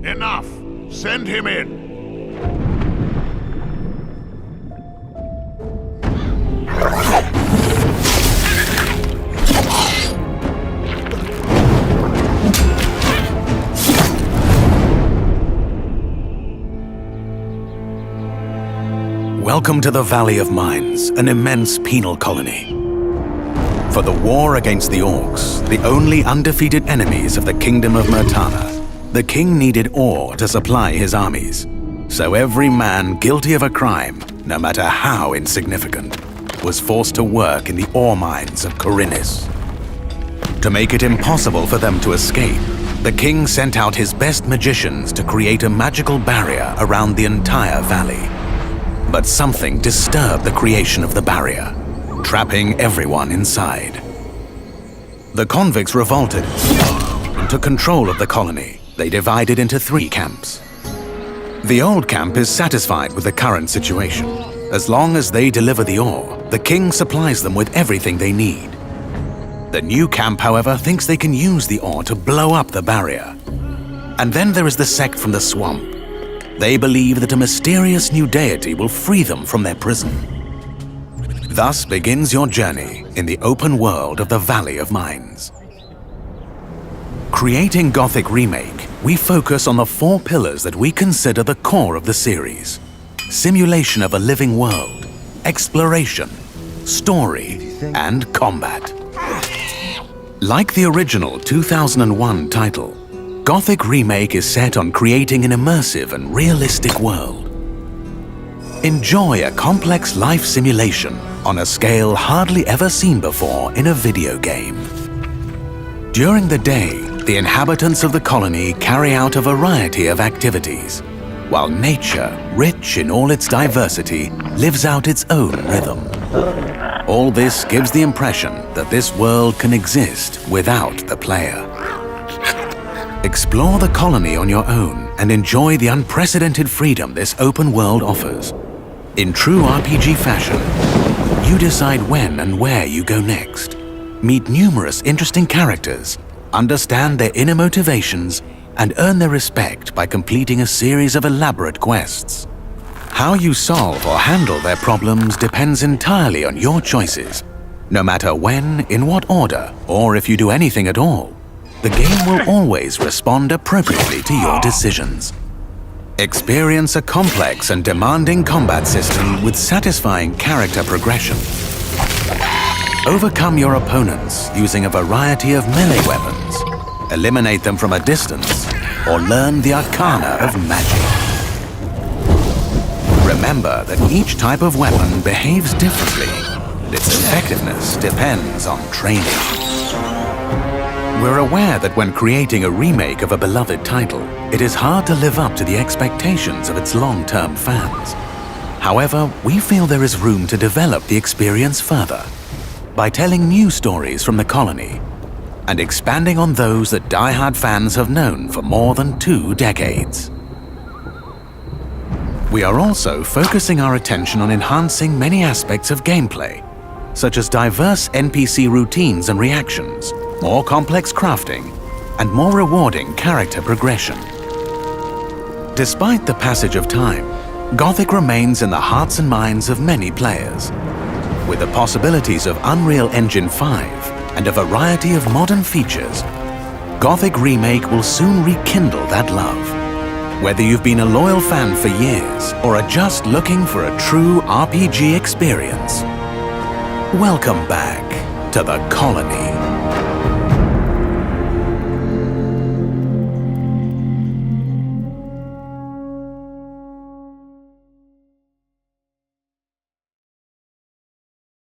Enough! Send him in! Welcome to the Valley of Mines, an immense penal colony. For the war against the orcs, the only undefeated enemies of the Kingdom of Murtana, the king needed ore to supply his armies. So every man guilty of a crime, no matter how insignificant, was forced to work in the ore mines of Khorinis. To make it impossible for them to escape, the king sent out his best magicians to create a magical barrier around the entire valley. But something disturbed the creation of the barrier, trapping everyone inside. The convicts revolted and took control of the colony. They divided into 3 camps. The old camp is satisfied with the current situation. As long as they deliver the ore, the king supplies them with everything they need. The new camp, however, thinks they can use the ore to blow up the barrier. And then there is the sect from the swamp. They believe that a mysterious new deity will free them from their prison. Thus begins your journey in the open world of the Valley of Mines. Creating Gothic Remake, we focus on the 4 pillars that we consider the core of the series: simulation of a living world, exploration, story, and combat. Like the original 2001 title, Gothic Remake is set on creating an immersive and realistic world. Enjoy a complex life simulation on a scale hardly ever seen before in a video game. During the day, the inhabitants of the colony carry out a variety of activities, while nature, rich in all its diversity, lives out its own rhythm. All this gives the impression that this world can exist without the player. Explore the colony on your own and enjoy the unprecedented freedom this open world offers. In true RPG fashion, you decide when and where you go next. Meet numerous interesting characters, understand their inner motivations, and earn their respect by completing a series of elaborate quests. How you solve or handle their problems depends entirely on your choices. No matter when, in what order, or if you do anything at all, the game will always respond appropriately to your decisions. Experience a complex and demanding combat system with satisfying character progression. Overcome your opponents using a variety of melee weapons, eliminate them from a distance, or learn the arcana of magic. Remember that each type of weapon behaves differently, and its effectiveness depends on training. We're aware that when creating a remake of a beloved title, it is hard to live up to the expectations of its long-term fans. However, we feel there is room to develop the experience further by telling new stories from the colony and expanding on those that die-hard fans have known for more than 2 decades. We are also focusing our attention on enhancing many aspects of gameplay, such as diverse NPC routines and reactions, more complex crafting, and more rewarding character progression. Despite the passage of time, Gothic remains in the hearts and minds of many players. With the possibilities of Unreal Engine 5 and a variety of modern features, Gothic Remake will soon rekindle that love. Whether you've been a loyal fan for years or are just looking for a true RPG experience, welcome back to the colony.